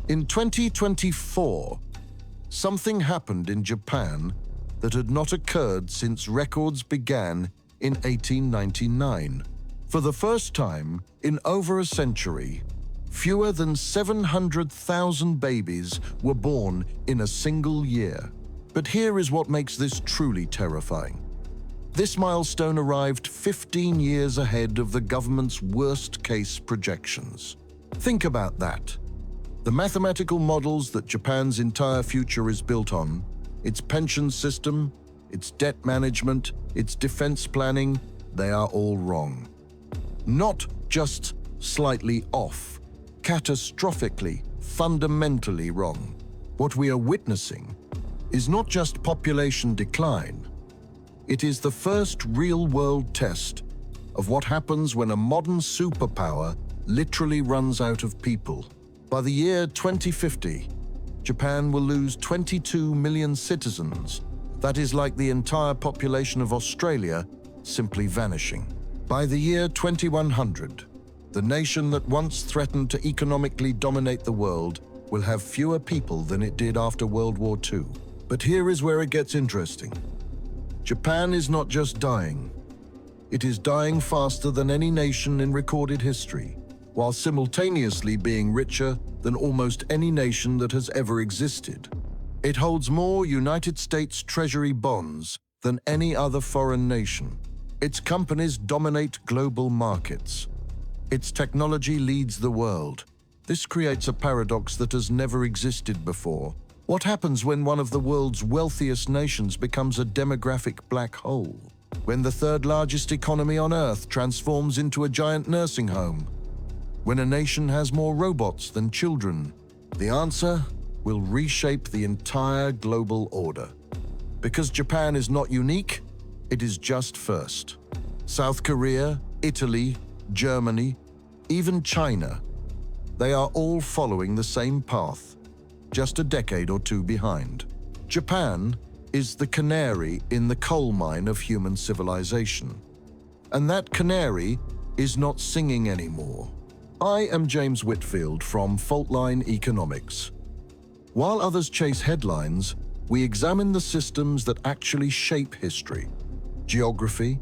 In 2024, something happened in Japan that had not occurred since records began in 1899. For the first time in over a century, fewer than 700,000 babies were born in a single year. But here is what makes this truly terrifying. This milestone arrived 15 years ahead of the government's worst-case projections. Think about that. The mathematical models that Japan's entire future is built on, its pension system, its debt management, its defense planning, they are all wrong. Not just slightly off, catastrophically, fundamentally wrong. What we are witnessing is not just population decline. It is the first real-world test of what happens when a modern superpower literally runs out of people. By the year 2050, Japan will lose 22 million citizens. That is like the entire population of Australia simply vanishing. By the year 2100, the nation that once threatened to economically dominate the world will have fewer people than it did after World War II. But here is where it gets interesting. Japan is not just dying. It is dying faster than any nation in recorded history, while simultaneously being richer than almost any nation that has ever existed. It holds more United States Treasury bonds than any other foreign nation. Its companies dominate global markets. Its technology leads the world. This creates a paradox that has never existed before. What happens when one of the world's wealthiest nations becomes a demographic black hole? When the third largest economy on Earth transforms into a giant nursing home? When a nation has more robots than children? The answer will reshape the entire global order. Because Japan is not unique, it is just first. South Korea, Italy, Germany, even China, they are all following the same path, just a decade or two behind. Japan is the canary in the coal mine of human civilization. And that canary is not singing anymore. I am James Whitfield from Faultline Economics. While others chase headlines, we examine the systems that actually shape history: geography,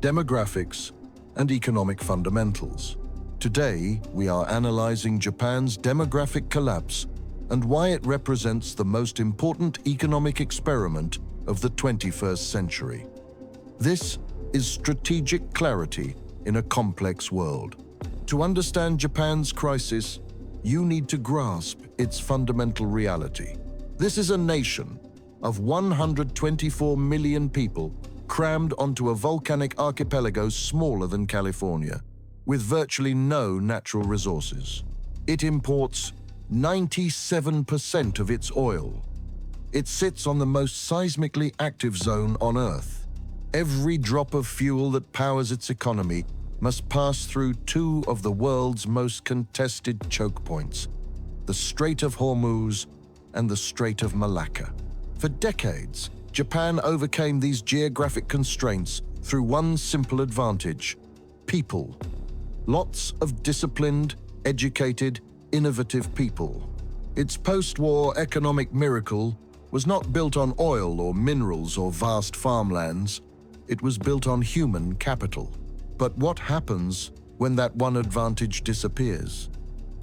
demographics, and economic fundamentals. Today, we are analyzing Japan's demographic collapse and why it represents the most important economic experiment of the 21st century. This is strategic clarity in a complex world. To understand Japan's crisis, you need to grasp its fundamental reality. This is a nation of 124 million people crammed onto a volcanic archipelago smaller than California, with virtually no natural resources. It imports 97% of its oil. It sits on the most seismically active zone on Earth. Every drop of fuel that powers its economy must pass through two of the world's most contested choke points, the Strait of Hormuz and the Strait of Malacca. For decades, Japan overcame these geographic constraints through one simple advantage: people. Lots of disciplined, educated, innovative people. Its post-war economic miracle was not built on oil or minerals or vast farmlands. It was built on human capital. But what happens when that one advantage disappears?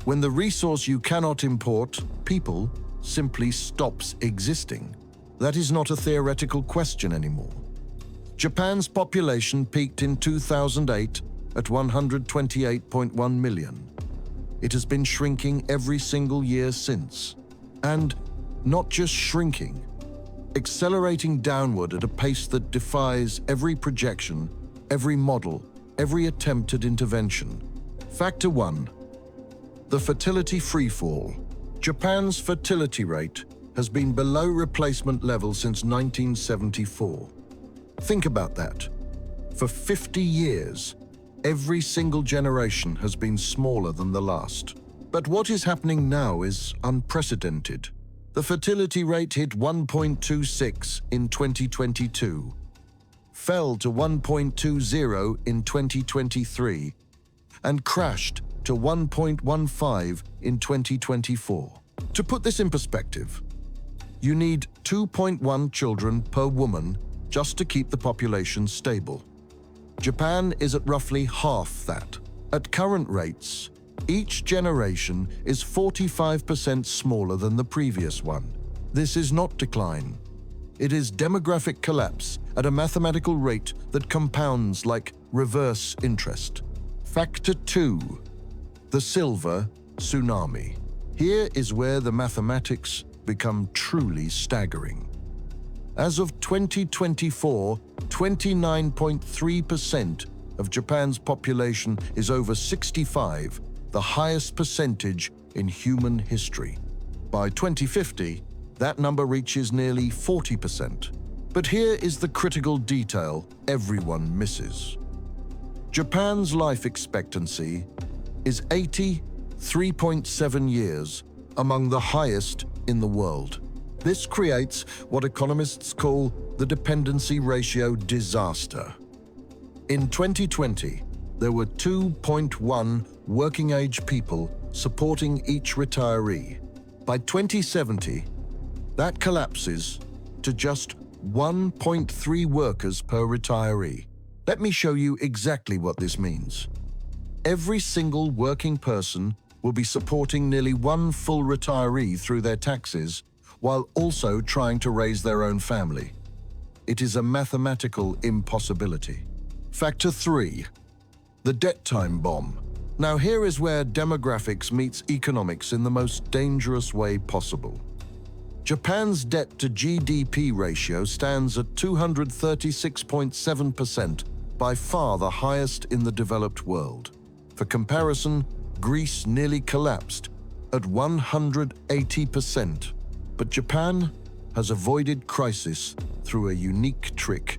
When the resource you cannot import, people, simply stops existing. That is not a theoretical question anymore. Japan's population peaked in 2008 at 128.1 million. It has been shrinking every single year since. And not just shrinking, accelerating downward at a pace that defies every projection, every model, every attempt at intervention. Factor 1. The fertility freefall. Japan's fertility rate has been below replacement level since 1974. Think about that. For 50 years, every single generation has been smaller than the last. But what is happening now is unprecedented. The fertility rate hit 1.26 in 2022, fell to 1.20 in 2023, and crashed to 1.15 in 2024. To put this in perspective, you need 2.1 children per woman just to keep the population stable. Japan is at roughly half that. At current rates, each generation is 45% smaller than the previous one. This is not decline. It is demographic collapse at a mathematical rate that compounds like reverse interest. Factor 2, the silver tsunami. Here is where the mathematics become truly staggering. As of 2024, 29.3% of Japan's population is over 65, the highest percentage in human history. By 2050, that number reaches nearly 40%. But here is the critical detail everyone misses. Japan's life expectancy is 83.7 years, among the highest in the world. This creates what economists call the dependency ratio disaster. In 2020, there were 2.1 working-age people supporting each retiree. By 2070, that collapses to just 1.3 workers per retiree. Let me show you exactly what this means. Every single working person will be supporting nearly one full retiree through their taxes, while also trying to raise their own family. It is a mathematical impossibility. Factor 3, the debt time bomb. Now here is where demographics meets economics in the most dangerous way possible. Japan's debt-to-GDP ratio stands at 236.7%, by far the highest in the developed world. For comparison, Greece nearly collapsed at 180%. But Japan has avoided crisis through a unique trick.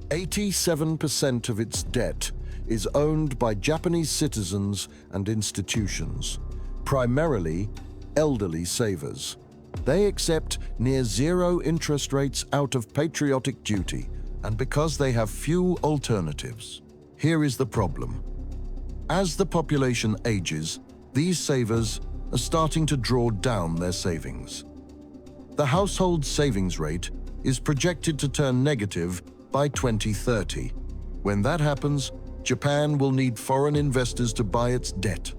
87% of its debt is owned by Japanese citizens and institutions, primarily elderly savers. They accept near zero interest rates out of patriotic duty, and because they have few alternatives. Here is the problem. As the population ages, these savers are starting to draw down their savings. The household savings rate is projected to turn negative by 2030. When that happens, Japan will need foreign investors to buy its debt,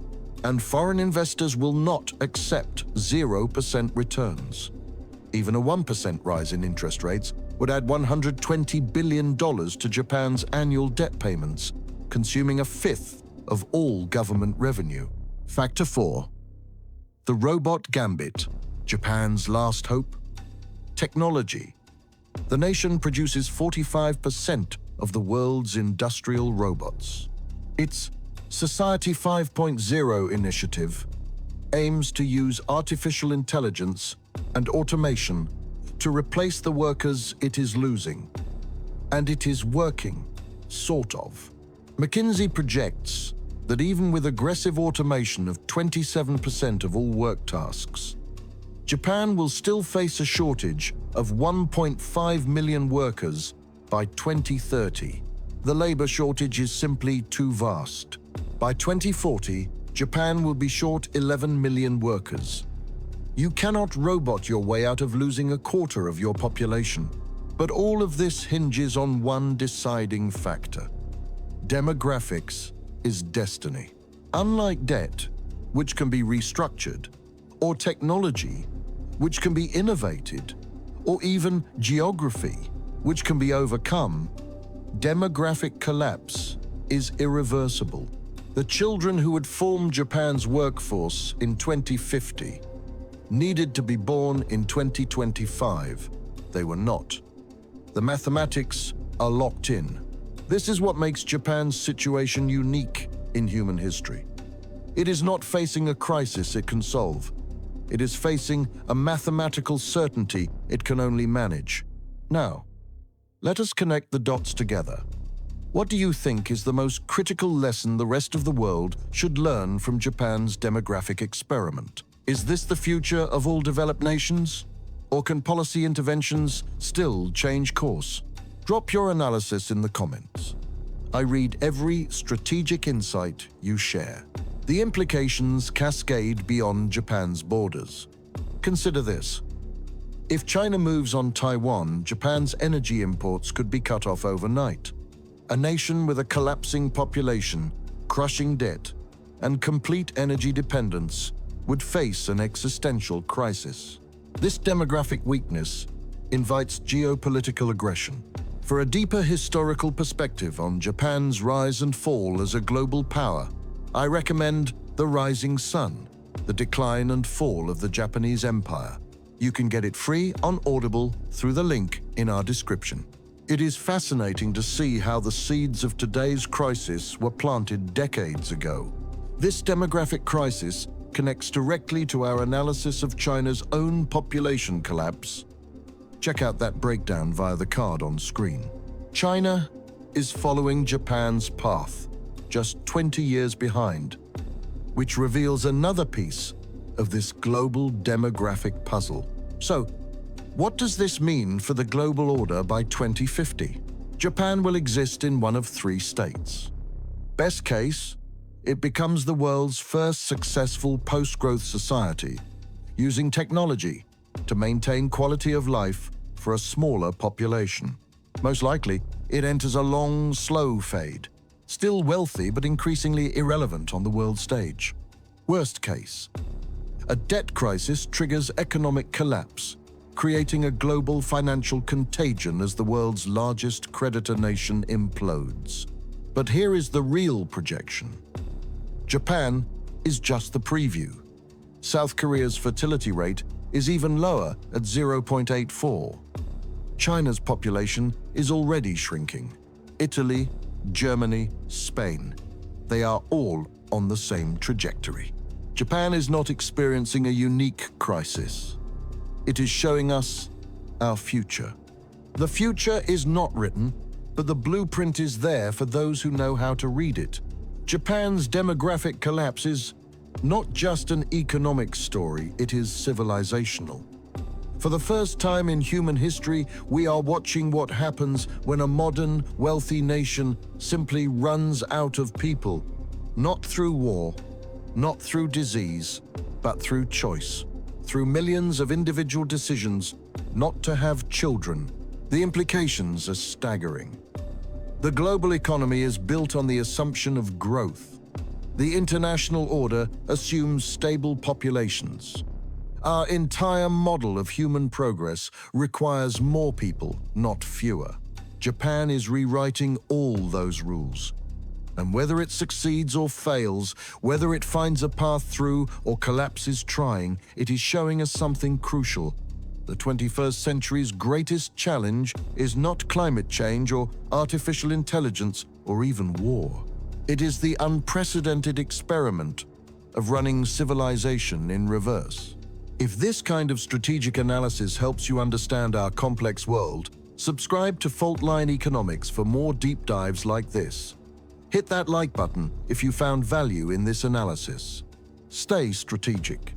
and foreign investors will not accept 0% returns. Even a 1% rise in interest rates would add $120 billion to Japan's annual debt payments, consuming a fifth of all government revenue. Factor 4, the robot gambit. Japan's last hope? Technology. The nation produces 45% of the world's industrial robots. Its Society 5.0 initiative aims to use artificial intelligence and automation to replace the workers it is losing. And it is working, sort of. McKinsey projects that even with aggressive automation of 27% of all work tasks, Japan will still face a shortage of 1.5 million workers by 2030. The labor shortage is simply too vast. By 2040, Japan will be short 11 million workers. You cannot robot your way out of losing a quarter of your population. But all of this hinges on one deciding factor. Demographics is destiny. Unlike debt, which can be restructured, or technology, which can be innovated, or even geography, which can be overcome, demographic collapse is irreversible. The children who would form Japan's workforce in 2050 needed to be born in 2025. They were not. The mathematics are locked in. This is what makes Japan's situation unique in human history. It is not facing a crisis it can solve. It is facing a mathematical certainty it can only manage. Now, let us connect the dots together. What do you think is the most critical lesson the rest of the world should learn from Japan's demographic experiment? Is this the future of all developed nations? Or can policy interventions still change course? Drop your analysis in the comments. I read every strategic insight you share. The implications cascade beyond Japan's borders. Consider this. If China moves on Taiwan, Japan's energy imports could be cut off overnight. A nation with a collapsing population, crushing debt, and complete energy dependence would face an existential crisis. This demographic weakness invites geopolitical aggression. For a deeper historical perspective on Japan's rise and fall as a global power, I recommend The Rising Sun, The Decline and Fall of the Japanese Empire. You can get it free on Audible through the link in our description. It is fascinating to see how the seeds of today's crisis were planted decades ago. This demographic crisis connects directly to our analysis of China's own population collapse. Check out that breakdown via the card on screen. China is following Japan's path, just 20 years behind, which reveals another piece of this global demographic puzzle. So, what does this mean for the global order by 2050? Japan will exist in one of three states. Best case, it becomes the world's first successful post-growth society, using technology to maintain quality of life for a smaller population. Most likely, it enters a long, slow fade, still wealthy but increasingly irrelevant on the world stage. Worst case, a debt crisis triggers economic collapse, creating a global financial contagion as the world's largest creditor nation implodes. But here is the real projection. Japan is just the preview. South Korea's fertility rate is even lower at 0.84. China's population is already shrinking. Italy, Germany, Spain, they are all on the same trajectory. Japan is not experiencing a unique crisis. It is showing us our future. The future is not written, but the blueprint is there for those who know how to read it. Japan's demographic collapse is not just an economic story, it is civilizational. For the first time in human history, we are watching what happens when a modern, wealthy nation simply runs out of people, not through war, not through disease, but through choice, through millions of individual decisions not to have children. The implications are staggering. The global economy is built on the assumption of growth. The international order assumes stable populations. Our entire model of human progress requires more people, not fewer. Japan is rewriting all those rules. And whether it succeeds or fails, whether it finds a path through or collapses trying, it is showing us something crucial. The 21st century's greatest challenge is not climate change or artificial intelligence or even war. It is the unprecedented experiment of running civilization in reverse. If this kind of strategic analysis helps you understand our complex world, subscribe to Faultline Economics for more deep dives like this. Hit that like button if you found value in this analysis. Stay strategic.